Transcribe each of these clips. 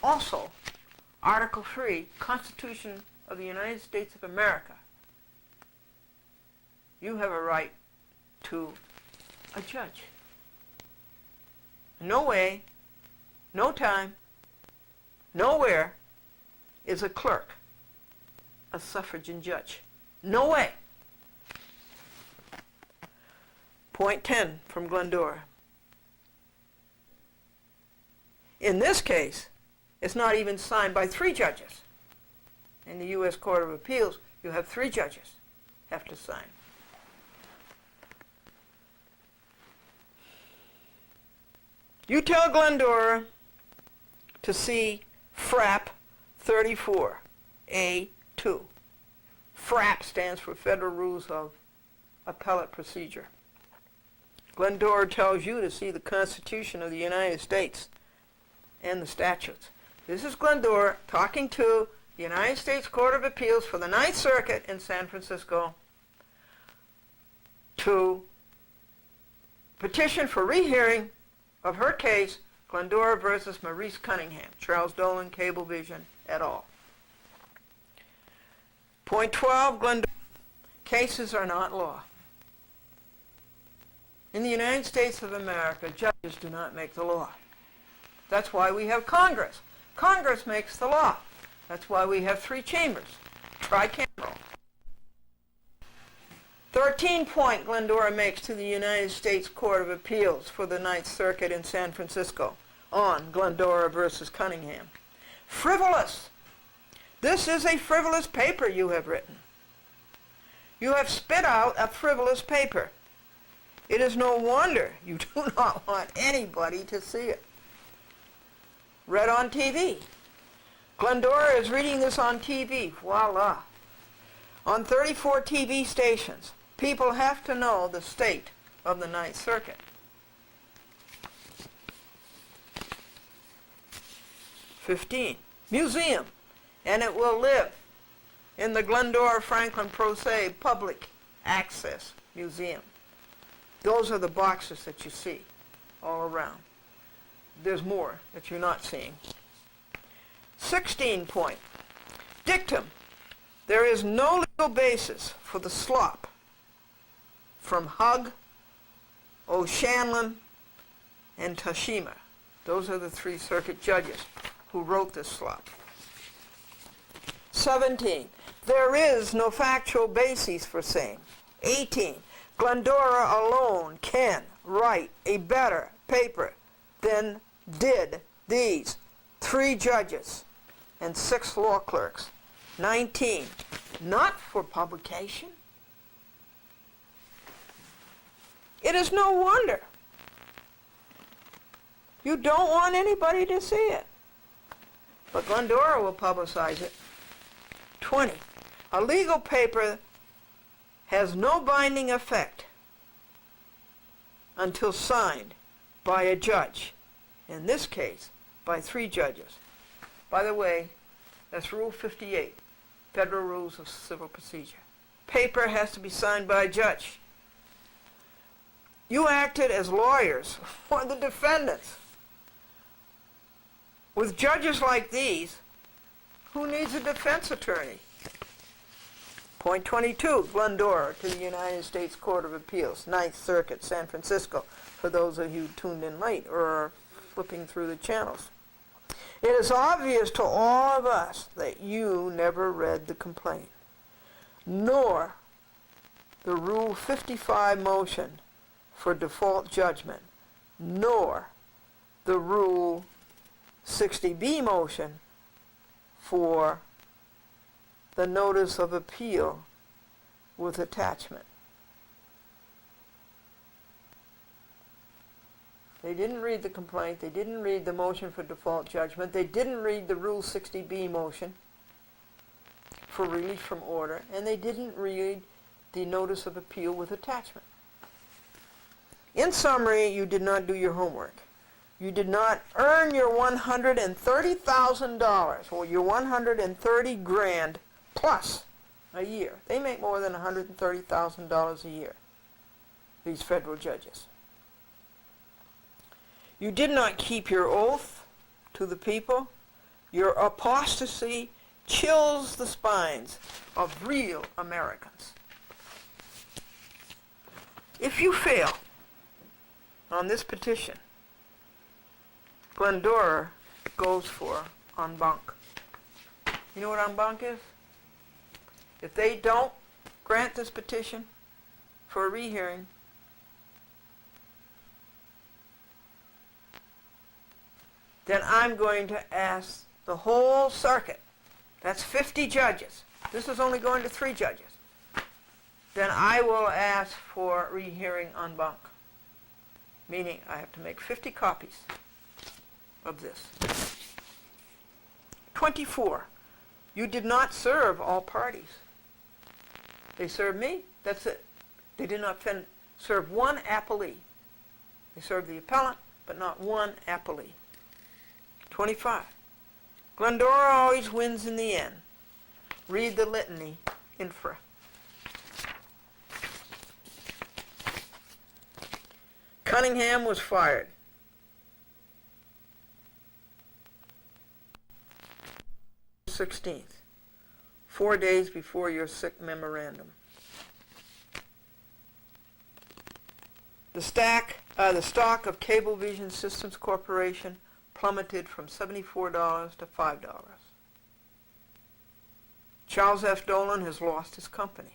Also, Article 3, Constitution of the United States of America. You have a right to a judge. No way, no time, nowhere is a clerk a suffragan judge. No way. Point 10 from Glendora. In this case, it's not even signed by 3 judges. In the U.S. Court of Appeals, you have 3 judges have to sign. You tell Glendora to see FRAP 34A2. FRAP stands for Federal Rules of Appellate Procedure. Glendora tells you to see the Constitution of the United States and the statutes. This is Glendora talking to the United States Court of Appeals for the Ninth Circuit in San Francisco to petition for rehearing of her case, Glendora versus Maurice Cunningham, Charles Dolan, Cablevision, et al. Point 12, Glendora. Cases are not law. In the United States of America, judges do not make the law. That's why we have Congress. Congress makes the law. That's why we have 3 chambers, tricameral. 13-point Glendora makes to the United States Court of Appeals for the Ninth Circuit in San Francisco on Glendora versus Cunningham. Frivolous. This is a frivolous paper you have written. You have spit out a frivolous paper. It is no wonder you do not want anybody to see it. Read on TV. Glendora is reading this on TV. Voila. On 34 TV stations. People have to know the state of the Ninth Circuit. '15. Museum. And it will live in the Glendora Franklin Pro Se Public Access Museum. Those are the boxes that you see all around. There's more that you're not seeing. 16-point. Dictum. There is no legal basis for the slop from Hugg, O'Shanlon, and Tashima. Those are the 3 circuit judges who wrote this slop. 17. There is no factual basis for same. 18. Glendora alone can write a better paper than did these 3 judges and 6 law clerks. 19. Not for publication. It is no wonder you don't want anybody to see it. But Glendora will publicize it. 20. A legal paper has no binding effect until signed by a judge. In this case, by 3 judges. By the way, that's Rule 58, Federal Rules of Civil Procedure. Paper has to be signed by a judge. You acted as lawyers for the defendants. With judges like these, who needs a defense attorney? Point 22, Glendora to the United States Court of Appeals, Ninth Circuit, San Francisco, for those of you who tuned in late or are flipping through the channels. It is obvious to all of us that you never read the complaint, nor the Rule 55 motion for default judgment, nor the Rule 60B motion for the notice of appeal with attachment. They didn't read the complaint, they didn't read the motion for default judgment, they didn't read the Rule 60B motion for relief from order, and they didn't read the notice of appeal with attachment. In summary, you did not do your homework. You did not earn your $130,000 or your $130 grand plus a year. They make more than $130,000 a year, these federal judges. You did not keep your oath to the people. Your apostasy chills the spines of real Americans. If you fail on this petition, Glendora goes for en banc. You know what en banc is? If they don't grant this petition for a rehearing, then I'm going to ask the whole circuit, that's 50 judges, this is only going to 3 judges, then I will ask for rehearing en banc, meaning I have to make 50 copies of this. 24, you did not serve all parties. They served me, that's it. They did not serve one appellee. They served the appellant, but not one appellee. 25. Glendora always wins in the end. Read the litany infra. Cunningham was fired. April 16th, 4 days before your sick memorandum. The stock of Cablevision Systems Corporation plummeted from $74 to $5. Charles F. Dolan has lost his company.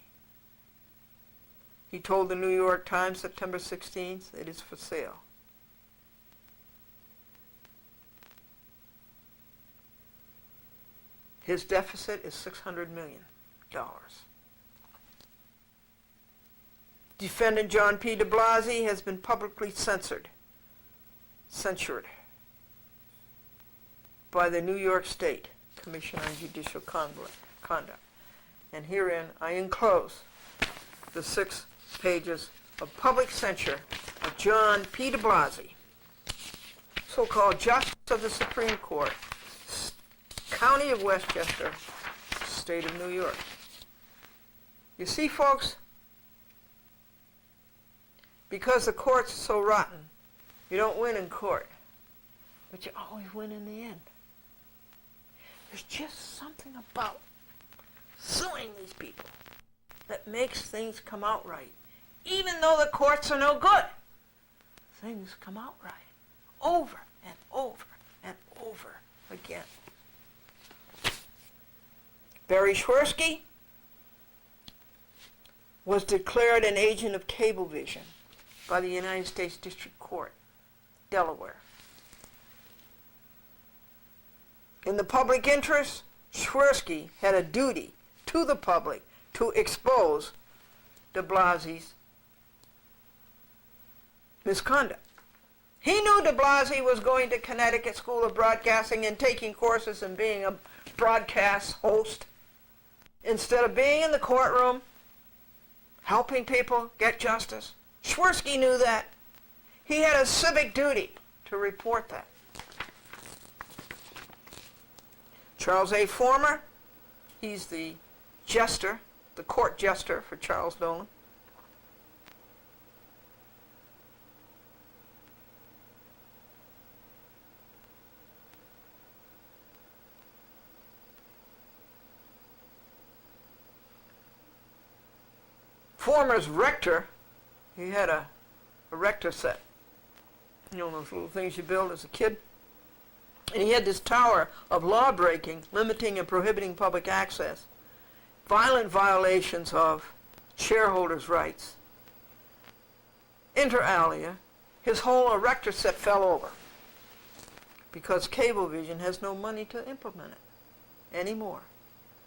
He told the New York Times September 16th it is for sale. His deficit is $600 million. Defendant John P. de Blasio has been publicly censured by the New York State Commission on Judicial Conduct. And herein I enclose the 6 pages of public censure of John P. de Blasio, so-called Justice of the Supreme Court, County of Westchester, State of New York. You see, folks, because the court's so rotten, you don't win in court, but you always win in the end. There's just something about suing these people that makes things come out right. Even though the courts are no good, things come out right. Over and over and over again. Barry Schwersky was declared an agent of Cablevision by the United States District Court, Delaware. In the public interest, Schwersky had a duty to the public to expose de Blasio's misconduct. He knew de Blasio was going to Connecticut School of Broadcasting and taking courses and being a broadcast host instead of being in the courtroom helping people get justice. Schwersky knew that. He had a civic duty to report that. Charles A. Former, he's the jester, the court jester for Charles Dolan. Former's rector, he had a rector set. You know those little things you build as a kid? And he had this tower of law breaking, limiting and prohibiting public access, violent violations of shareholders' rights. Inter alia, his whole erector set fell over because Cablevision has no money to implement it anymore,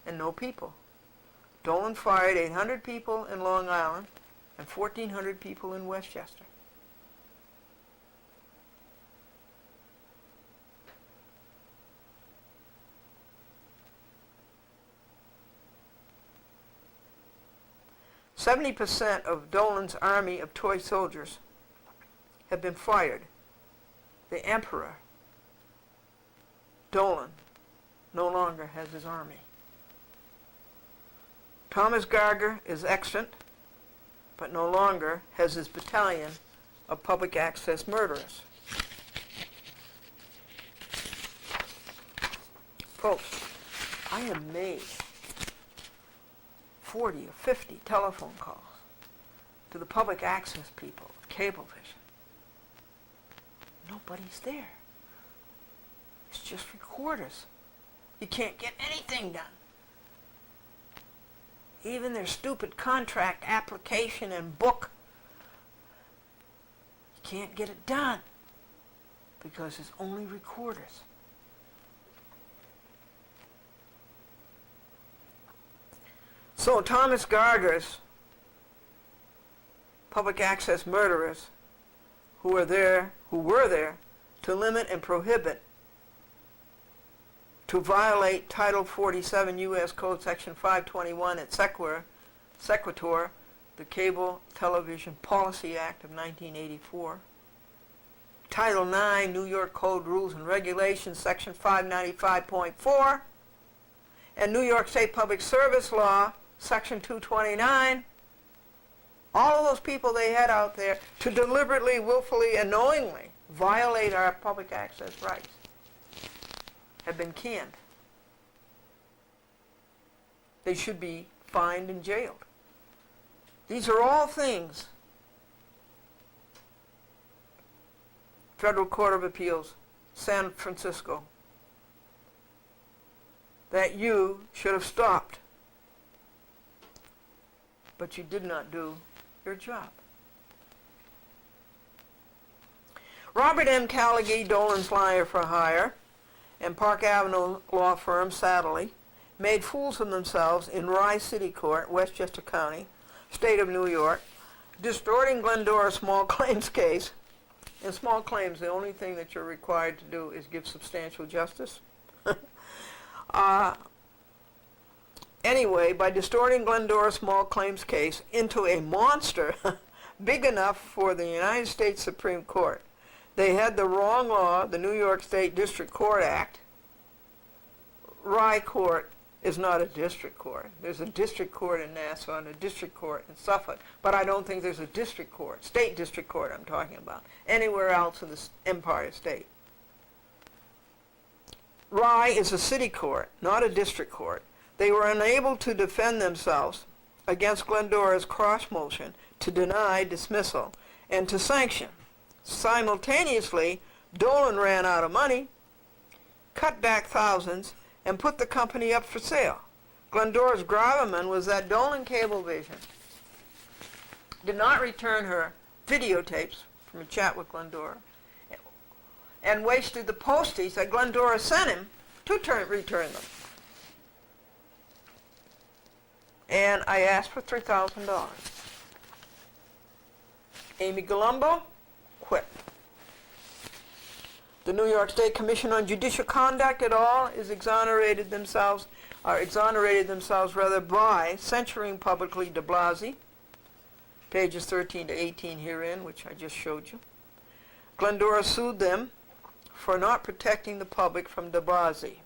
and no people. Dolan fired 800 people in Long Island and 1,400 people in Westchester. "70% of Dolan's army of toy soldiers have been fired. The Emperor, Dolan, no longer has his army. Thomas Garger is extant, but no longer has his battalion of public access murderers. Folks, I have made 40 or 50 telephone calls to the public access people of Cablevision. Nobody's there. It's just recorders. You can't get anything done. Even their stupid contract application and book, you can't get it done because it's only recorders. So Thomas Gardner's public access murderers who were there to limit and prohibit, to violate Title 47 U.S. Code Section 521 et sequitur, the Cable Television Policy Act of 1984, Title 9 New York Code Rules and Regulations Section 595.4, and New York State Public Service Law Section 229, all of those people they had out there to deliberately, willfully, and knowingly violate our public access rights have been canned. They should be fined and jailed. These are all things Federal Court of Appeals, San Francisco, that you should have stopped. But you did not do your job. Robert M. Callaghan, Dolan's Liar for Hire, and Park Avenue law firm Satterley made fools of themselves in Rye City Court, Westchester County, State of New York, distorting Glendora small claims case. In small claims, the only thing that you're required to do is give substantial justice. Anyway, by distorting Glendora small claims case into a monster big enough for the United States Supreme Court, they had the wrong law, the New York State District Court Act. Rye Court is not a district court. There's a district court in Nassau and a district court in Suffolk, but I don't think there's a district court, state district court I'm talking about, anywhere else in the Empire State. Rye is a city court, not a district court. They were unable to defend themselves against Glendora's cross motion to deny dismissal and to sanction. Simultaneously, Dolan ran out of money, cut back thousands, and put the company up for sale. Glendora's gravamen was that Dolan Cablevision did not return her videotapes from a chat with Glendora and wasted the postage that Glendora sent him to return them. And I asked for $3,000. Amy Galumbo quit. The New York State Commission on Judicial Conduct et al. Exonerated themselves by censuring publicly de Blasi, pages 13 to 18 herein, which I just showed you. Glendora sued them for not protecting the public from de Blasi.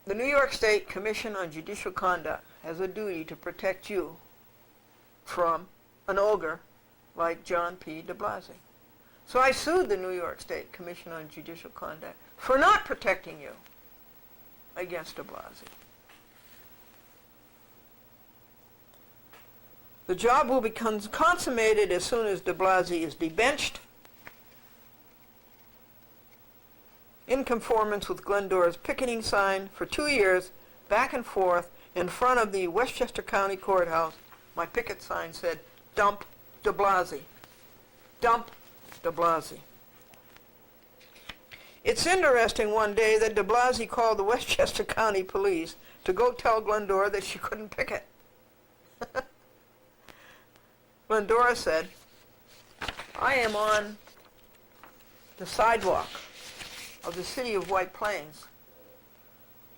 The New York State Commission on Judicial Conduct has a duty to protect you from an ogre like John P. de Blasi. So I sued the New York State Commission on Judicial Conduct for not protecting you against de Blasi. The job will be consummated as soon as de Blasi is debenched, in conformance with Glendora's picketing sign for 2 years, back and forth, in front of the Westchester County Courthouse. My picket sign said, "Dump de Blasi. Dump de Blasi." It's interesting one day that de Blasi called the Westchester County Police to go tell Glendora that she couldn't picket. Glendora said, "I am on the sidewalk of the city of White Plains.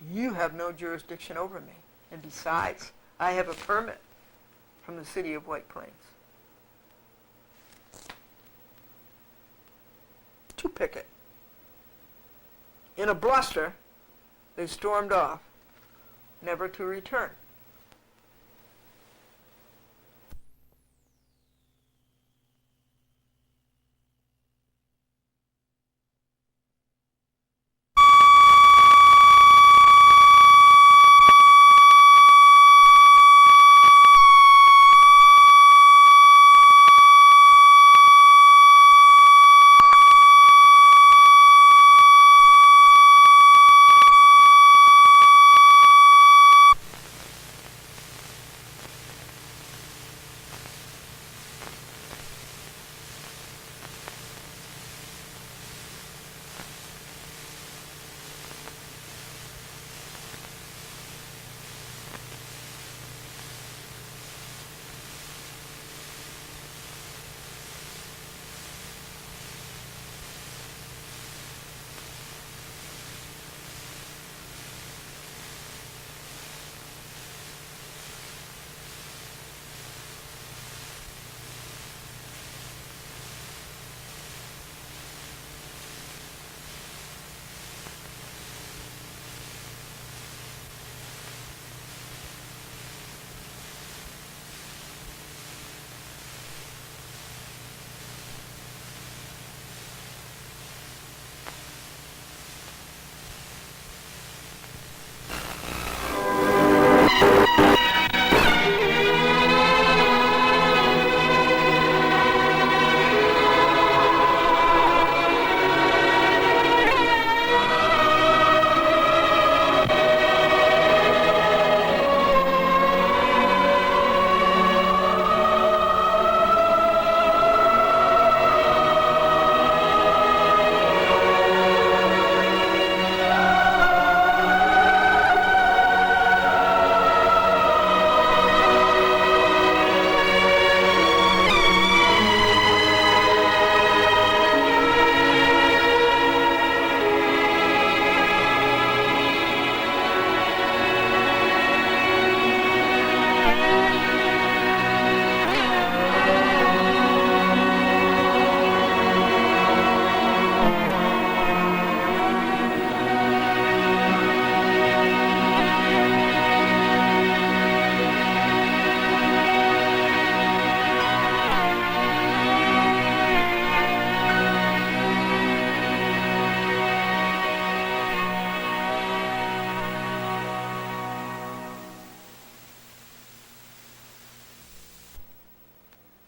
You have no jurisdiction over me. And besides, I have a permit from the city of White Plains to picket." In a bluster, they stormed off, never to return.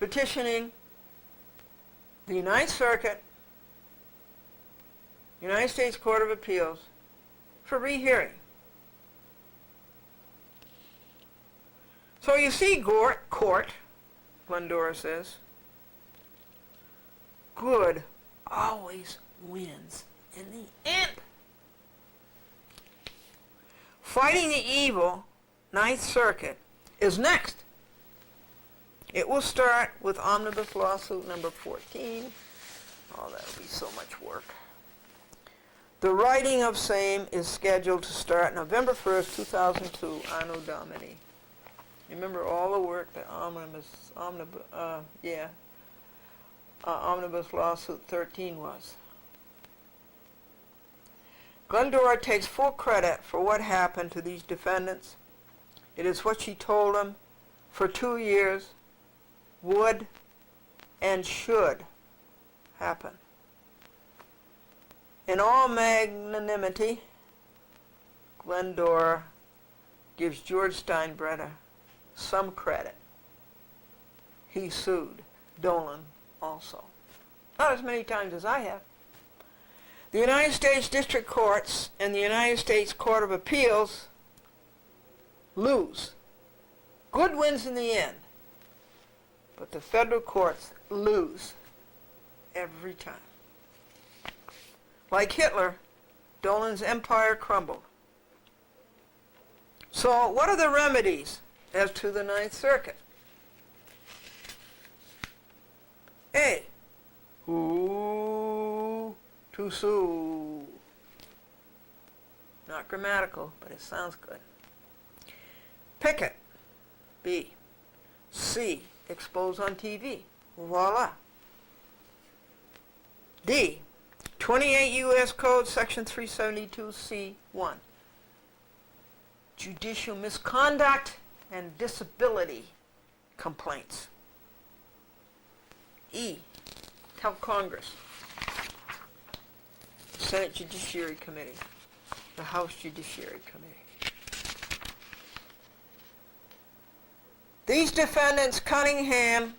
petitioning the Ninth Circuit, United States Court of Appeals, for rehearing. So you see, court, Glendora says, good always wins in the end. Fighting the evil Ninth Circuit is next. It will start with omnibus lawsuit number 14. Oh, that'll be so much work. The writing of same is scheduled to start November 1st, 2002, Anno Domini. Remember all the work that omnibus lawsuit 13 was. Glendora takes full credit for what happened to these defendants. It is what she told them for 2 years would and should happen. In all magnanimity, Glendora gives George Steinbrenner some credit. He sued Dolan also. Not as many times as I have. The United States District Courts and the United States Court of Appeals lose. Good wins in the end. But the federal courts lose every time. Like Hitler, Dolan's empire crumbled. So what are the remedies as to the Ninth Circuit? A, who to sue? Not grammatical, but it sounds good. Pick it. B. C, expose on TV. Voila. D, 28 U.S. Code, Section 372C1. Judicial misconduct and disability complaints. E, tell Congress, the Senate Judiciary Committee, the House Judiciary Committee. These defendants, Cunningham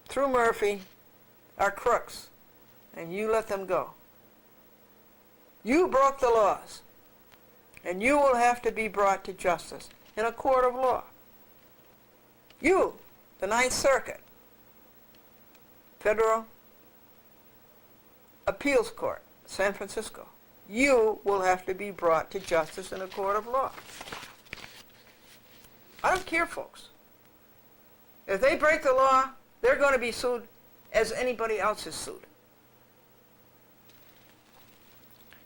through Murphy, are crooks, and you let them go. You broke the laws, and you will have to be brought to justice in a court of law. You, the Ninth Circuit, Federal Appeals Court, San Francisco, you will have to be brought to justice in a court of law. I don't care, folks. If they break the law, they're going to be sued as anybody else is sued.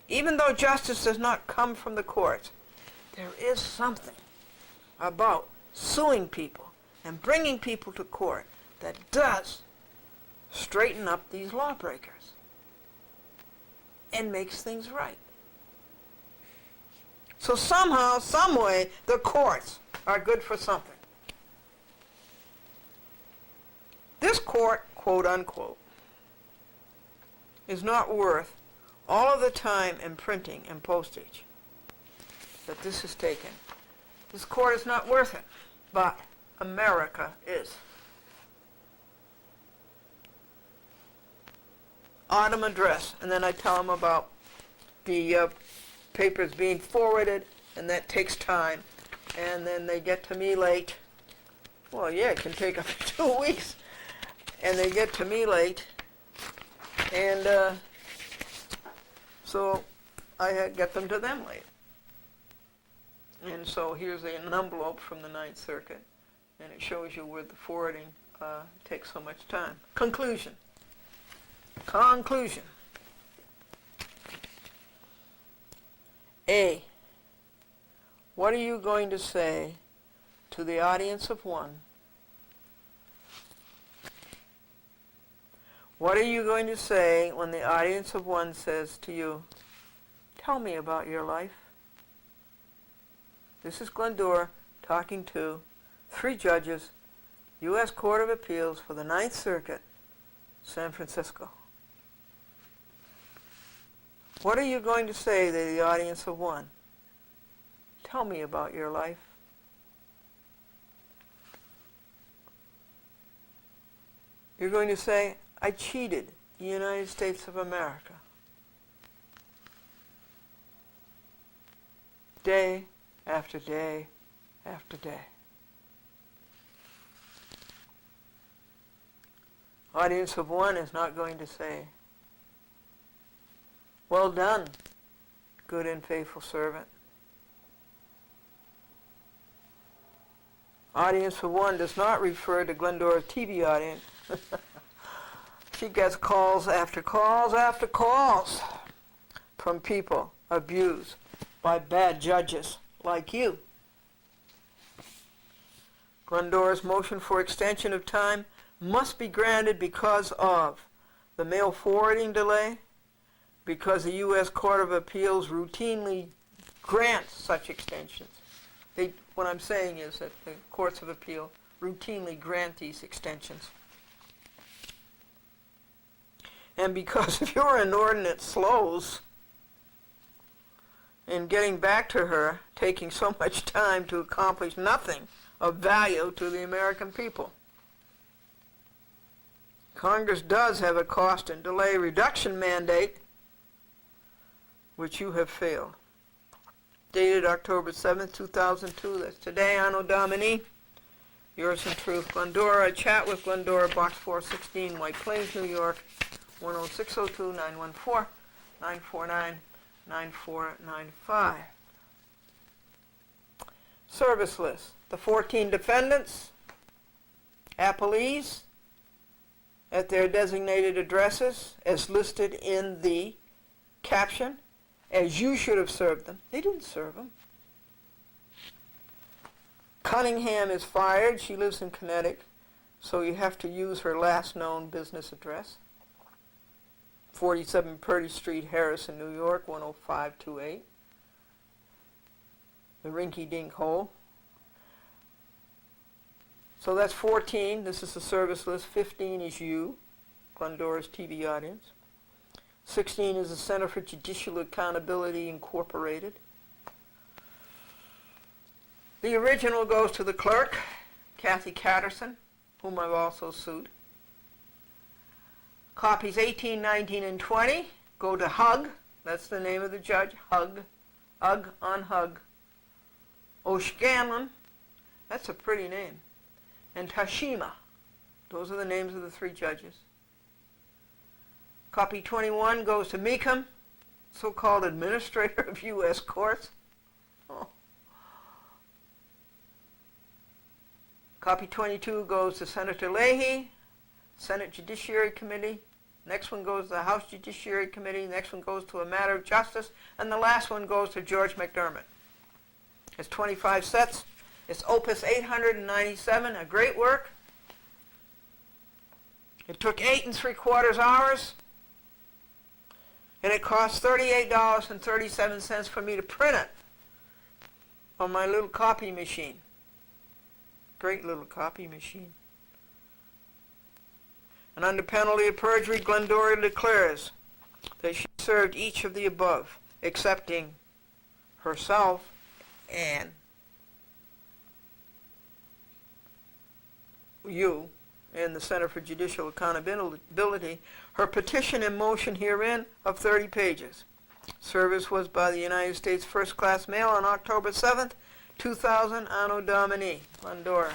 Even though justice does not come from the courts, there is something about suing people and bringing people to court that does straighten up these lawbreakers and makes things right. So somehow, some way, the courts are good for something. This court, quote unquote, is not worth all of the time and printing and postage that this has taken. This court is not worth it, but America is. Autumn address, and then I tell them about the papers being forwarded, and that takes time, and then they get to me late. Well, yeah, it can take up to 2 weeks, and they get to me late, and so I get them to them late. And so here's an envelope from the Ninth Circuit, and it shows you where the forwarding takes so much time. Conclusion. Conclusion. A, what are you going to say to the audience of one? What are you going to say when the audience of one says to you, tell me about your life? This is Glendora talking to 3 judges, U.S. Court of Appeals for the Ninth Circuit, San Francisco. What are you going to say to the audience of one? Tell me about your life. You're going to say, I cheated the United States of America. Day after day after day. Audience of one is not going to say, well done, good and faithful servant. Audience of one does not refer to Glendora's TV audience. She gets calls after calls after calls from people abused by bad judges like you. Glendora's motion for extension of time must be granted because of the mail forwarding delay, because the U.S. Court of Appeals routinely grants such extensions. What I'm saying is that the courts of appeal routinely grant these extensions. And because of your inordinate slows in getting back to her, taking so much time to accomplish nothing of value to the American people. Congress does have a cost and delay reduction mandate, which you have failed. Dated October 7th, 2002. That's today, Anno Domini. Yours in truth, Glendora. Chat with Glendora, Box 416, White Plains, New York, 10602 914 949 9495. Service list. The 14 defendants, appellees, at their designated addresses, as listed in the caption, as you should have served them. They didn't serve them. Cunningham is fired. She lives in Connecticut, so you have to use her last known business address. 47 Purdy Street, Harrison, New York, 10528. The rinky-dink hole. So that's 14. This is the service list. 15 is you, Glendora's TV audience. 16 is the Center for Judicial Accountability, Incorporated. The original goes to the clerk, Kathy Catterson, whom I've also sued. Copies 18, 19, and 20 go to Hug. That's the name of the judge, Hug. Hug on Hug. O'Scanlan, that's a pretty name. And Tashima, those are the names of the three judges. Copy 21 goes to Meekham, so-called administrator of U.S. courts. Oh. Copy 22 goes to Senator Leahy, Senate Judiciary Committee. Next one goes to the House Judiciary Committee. Next one goes to a matter of justice. And the last one goes to George McDermott. It's 25 sets. It's Opus 897, a great work. It took 8 3/4 hours. And it cost $38.37 for me to print it on my little copy machine. Great little copy machine. And under penalty of perjury, Glendora declares that she served each of the above, excepting herself and you and the Center for Judicial Accountability, her petition and motion herein of 30 pages. Service was by the United States First Class Mail on October 7th, 2000, Anno Domini, Glendora.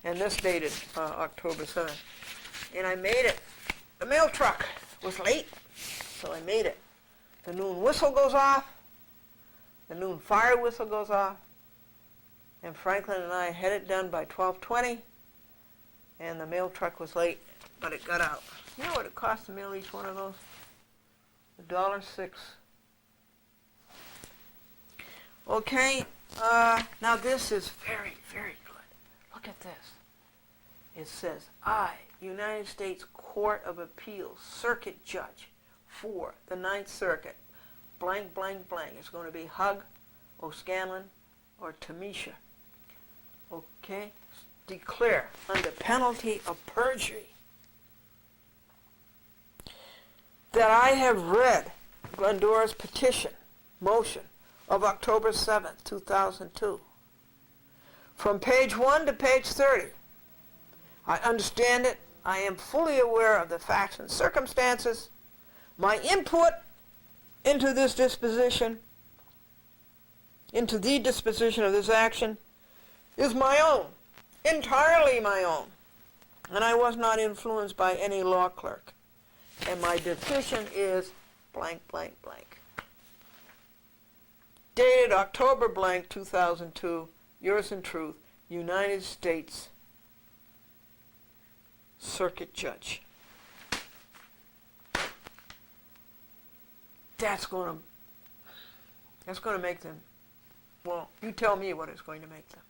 And this dated October 7th. And I made it. The mail truck was late, so I made it. The noon whistle goes off. The noon fire whistle goes off. And Franklin and I had it done by 12:20. And the mail truck was late, but it got out. You know what it cost to mail each one of those? $1.06. Okay, now this is very, very good. Look at this. It says, I, United States Court of Appeals, Circuit Judge for the Ninth Circuit, blank, blank, blank. It's going to be Hug, O'Scanlan, or Tamisha. Okay? Declare under penalty of perjury that I have read Glendora's petition, motion of October 7th, 2002. From page 1 to page 30. I understand it, I am fully aware of the facts and circumstances. My input into this disposition, into the disposition of this action, is my own, entirely my own. And I was not influenced by any law clerk. And my decision is blank, blank, blank. Dated October blank 2002, yours in truth, United States Circuit Judge. That's going to make them, well, you tell me what it's going to make them.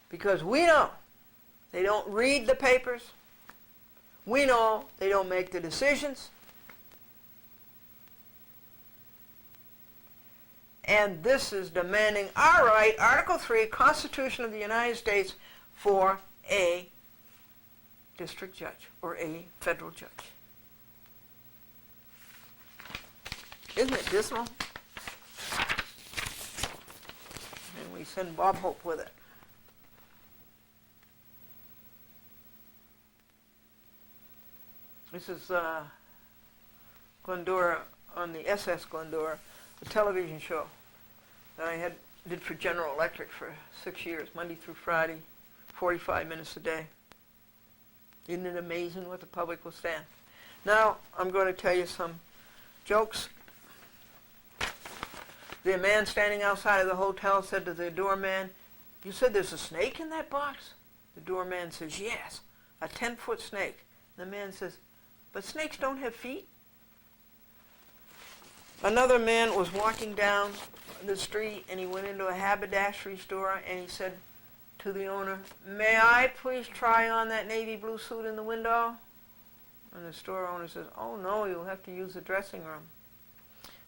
Because we know they don't read the papers. We know they don't make the decisions. And this is demanding our right, Article 3, Constitution of the United States, for a district judge or a federal judge. Isn't it dismal? And we send Bob Hope with it. This is Glendora, on the SS Glendora, a television show that I did for General Electric for 6 years, Monday through Friday, 45 minutes a day. Isn't it amazing what the public will stand? Now, I'm going to tell you some jokes. The man standing outside of the hotel said to the doorman, "You said there's a snake in that box?" The doorman says, "Yes, a 10-foot snake." The man says, "But snakes don't have feet." Another man was walking down the street and he went into a haberdashery store and he said to the owner, "May I please try on that navy blue suit in the window?" And the store owner says, "Oh no, you'll have to use the dressing room."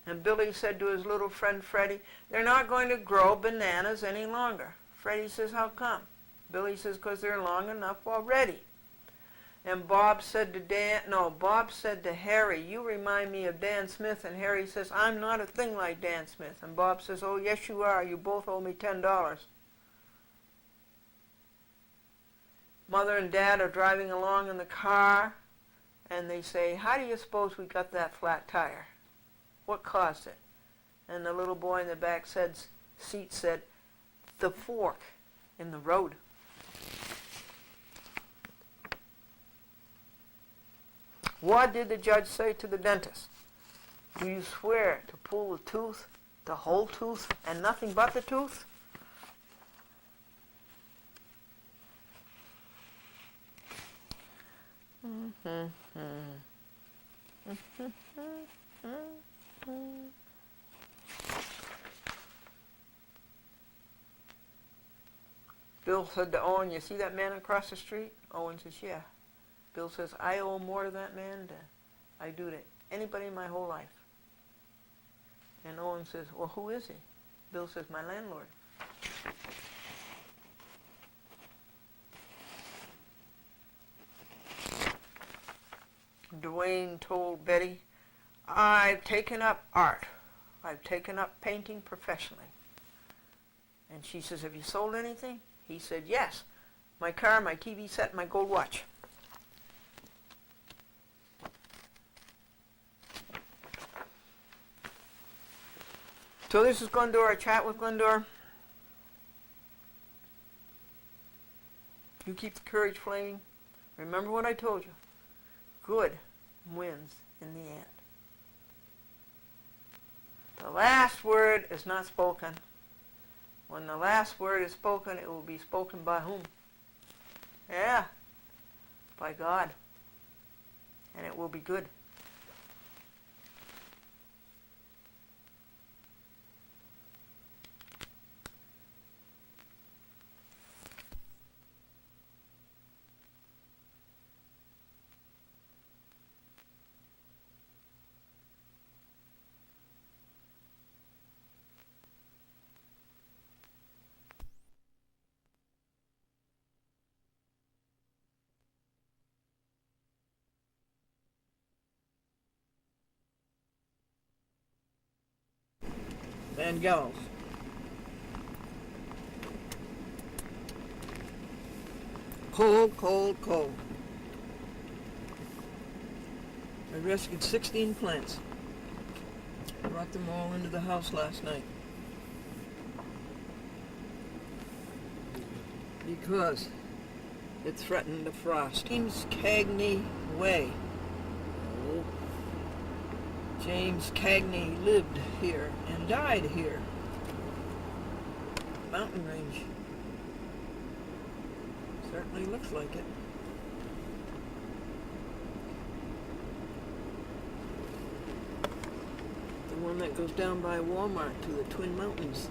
And Billy said to his little friend Freddie, "They're not going to grow bananas any longer." Freddie says, "How come?" Billy says, "'Cause they're long enough already." And Bob said to Harry, "You remind me of Dan Smith." And Harry says, "I'm not a thing like Dan Smith." And Bob says, "Oh, yes, you are. You both owe me $10. Mother and Dad are driving along in the car, and they say, "How do you suppose we got that flat tire? What caused it?" And the little boy in the back seat said, "The fork in the road." What did the judge say to the dentist? "Do you swear to pull the tooth, the whole tooth, and nothing but the tooth?" Bill said to Owen, "You see that man across the street?" Owen says, "Yeah." Bill says, "I owe more to that man than I do to anybody in my whole life." And Owen says, "Well, who is he?" Bill says, "My landlord." Dwayne told Betty, "I've taken up art. I've taken up painting professionally." And she says, "Have you sold anything?" He said, "Yes, my car, my TV set, my gold watch." So this is Glendora, chat with Glendora. You keep the courage flaming. Remember what I told you. Good wins in the end. The last word is not spoken. When the last word is spoken, it will be spoken by whom? Yeah, by God. And it will be good. Van Gels. Cold, cold, cold. I rescued 16 plants. Brought them all into the house last night. Because it threatened the frost. James Cagney Way. James Cagney lived here and died here. Mountain range. Certainly looks like it. The one that goes down by Walmart to the Twin Mountains.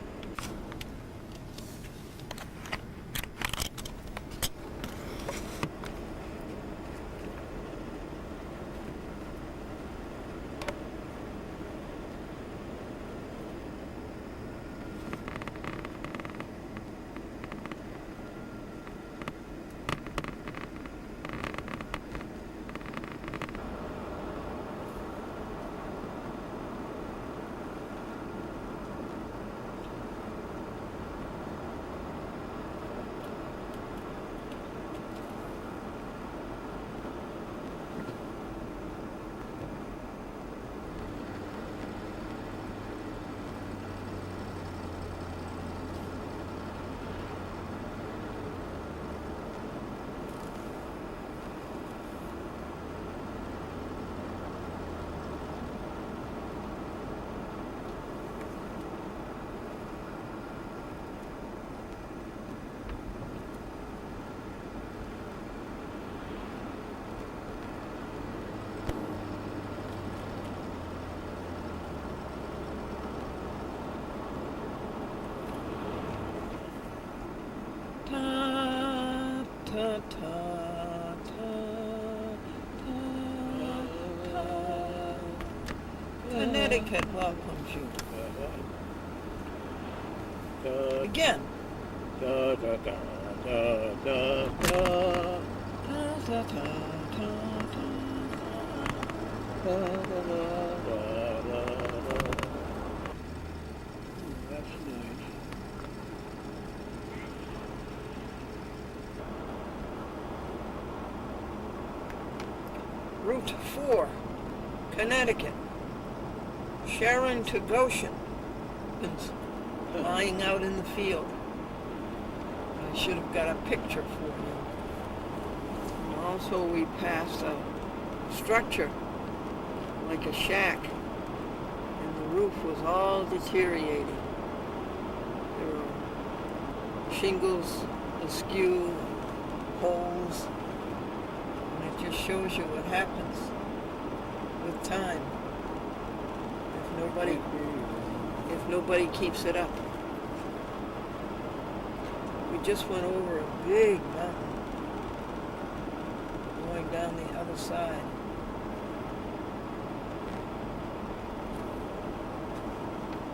Ta, ta, ta. Connecticut welcomes you. Again. Ta, ta, ta, ta, ta, ta. Ta, ta, ta, ta, ta. Ta, ta, ta, ta, ta. That's nice. Route 4, Connecticut. Sharon to Goshen. It's lying out in the field. I should have got a picture for you. And also we passed a structure, like a shack, and the roof was all deteriorating. There were shingles askew, holes. It just shows you what happens with time if nobody keeps it up. We just went over a big mountain going down the other side.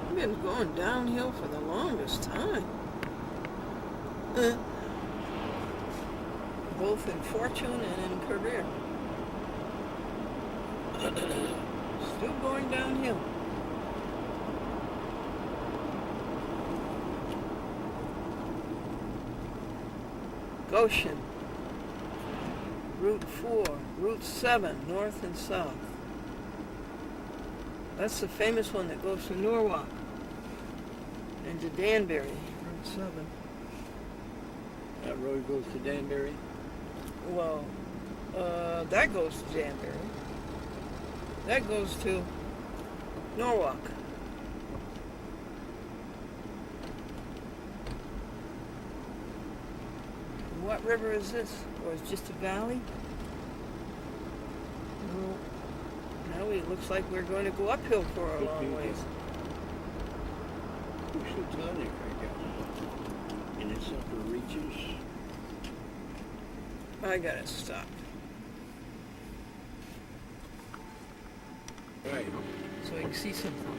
I've been going downhill for the longest time. Both in fortune and in career. Still going downhill. Goshen, Route 4, Route 7, north and south. That's the famous one that goes to Norwalk and to Danbury, Route 7. That road goes to Danbury? Well, that goes to Danbury. That goes to Norwalk. What river is this? Or is it just a valley? No. Now it looks like we're going to go uphill for a long ways. Housatonic, I guess. In its upper reaches. I gotta stop. Right. So I can see something.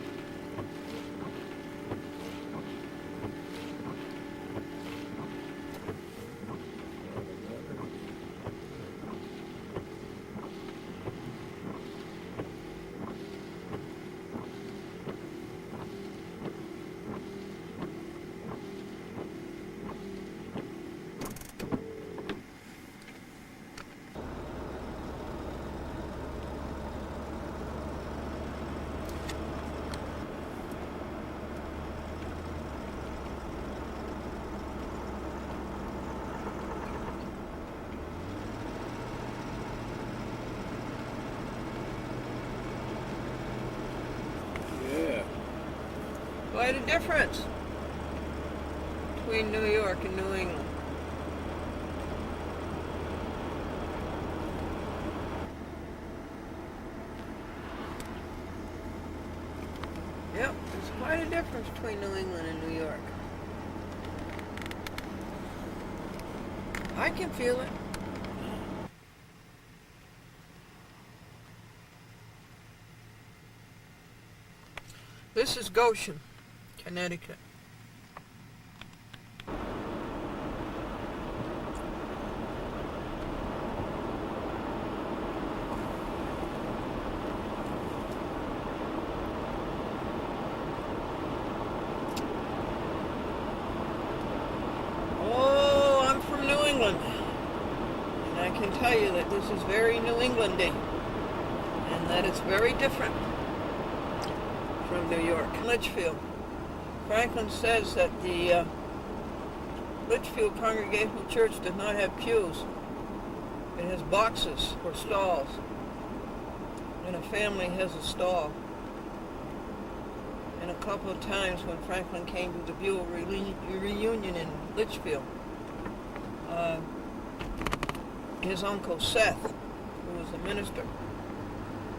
Quite a difference between New York and New England. Yep, there's quite a difference between New England and New York. I can feel it. This is Goshen, Connecticut. Oh, I'm from New England. And I can tell you that this is very New Englandy. And that it's very different from New York. Litchfield. Franklin says that the Litchfield Congregational Church does not have pews. It has boxes or stalls. And a family has a stall. And a couple of times when Franklin came to the Buell reunion in Litchfield, his uncle Seth, who was a minister,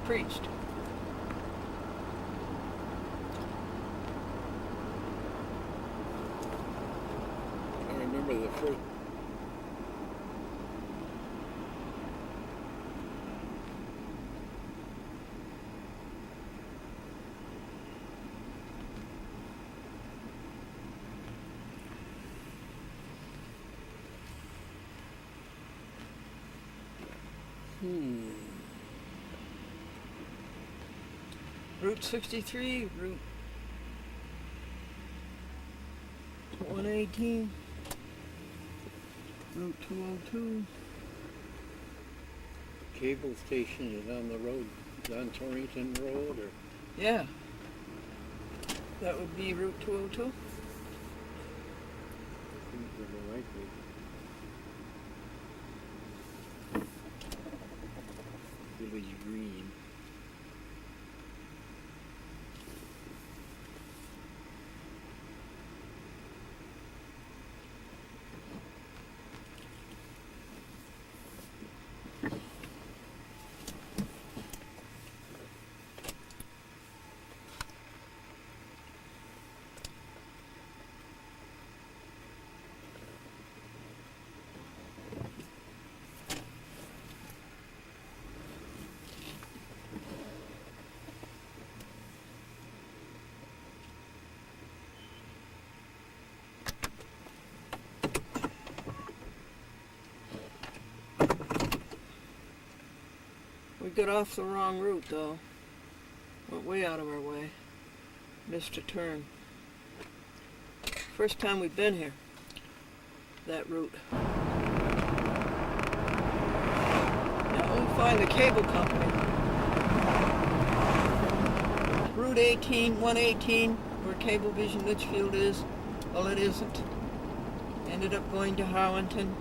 preached. I remember the first. Route 63, Route 118, Route 202. Cable station is on the road, on Torrington Road, or Yeah. That would be Route 202. I think there might be. Village Green. We got off the wrong route though. Went way out of our way. Missed a turn. First time we've been here. That route. Now we find the cable company. Route 18, 118, where Cablevision Litchfield is. Well, it isn't. Ended up going to Harlington.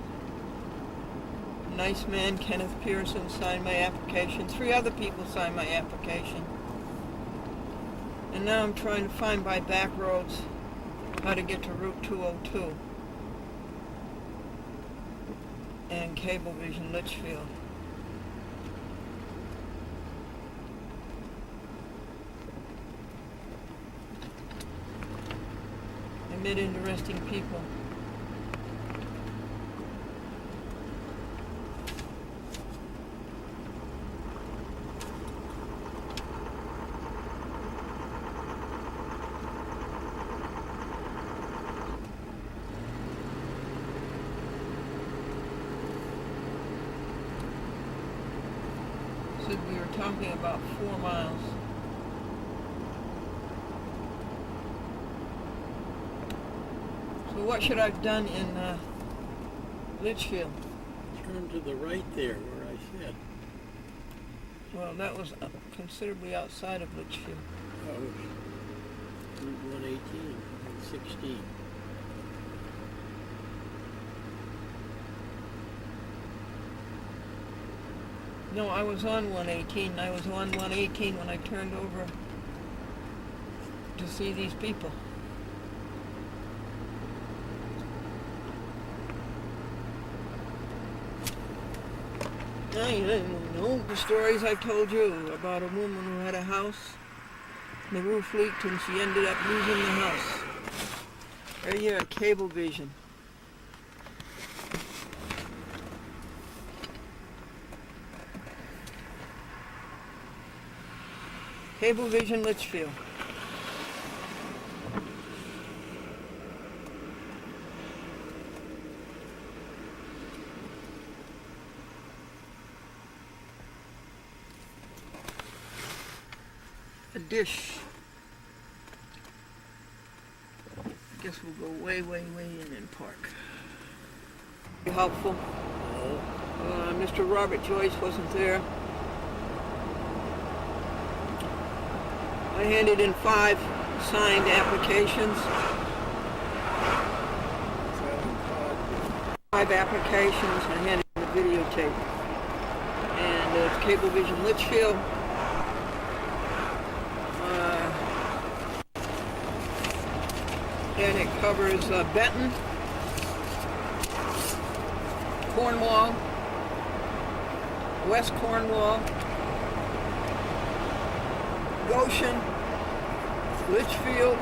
Nice man, Kenneth Pearson, signed my application. 3 other people signed my application. And now I'm trying to find by back roads how to get to Route 202 and Cablevision Litchfield. I met interesting people. Said we were talking about 4 miles. So what should I have done in Litchfield? Turn to the right there where I said. Well, that was considerably outside of Litchfield. Oh, Route 118 and 16. No, I was on 118. I was on 118 when I turned over to see these people. Now, you know the stories I told you about a woman who had a house, and the roof leaked and she ended up losing the house. Right here at Cablevision. Cablevision Litchfield. A dish. I guess we'll go way in and park. Helpful. Mr. Robert Joyce wasn't there. I handed in 5 signed applications. 5 applications. I handed in the videotape. And it's Cablevision Litchfield. And it covers Benton, Cornwall, West Cornwall, Goshen, Litchfield,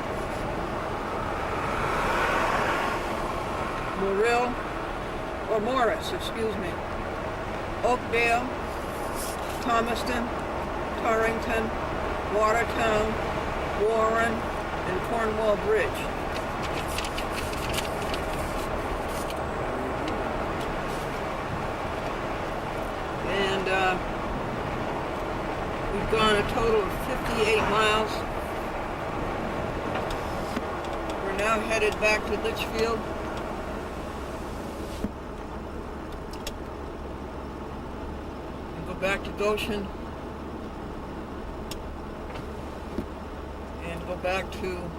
Morris, Oakdale, Thomaston, Torrington, Watertown, Warren, and Cornwall Bridge. And we've gone a total of 58 miles. We're now headed back to Litchfield. And go back to Goshen. And go back to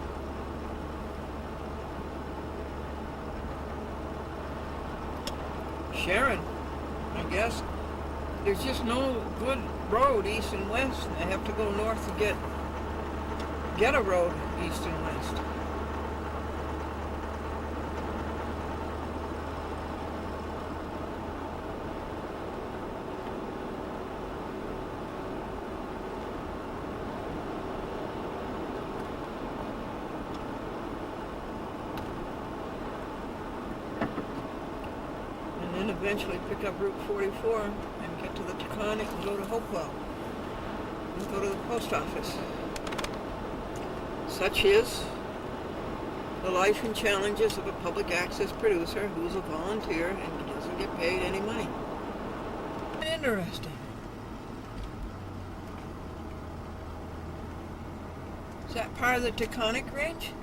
Sharon, I guess. There's just no good road east and west. I have to go north to get a road east and west. And then eventually pick up Route 44 and get to the Taconic and go to Hopewell and go to the post office. Such is the life and challenges of a public access producer who's a volunteer and doesn't get paid any money. Interesting. Is that part of the Taconic Range?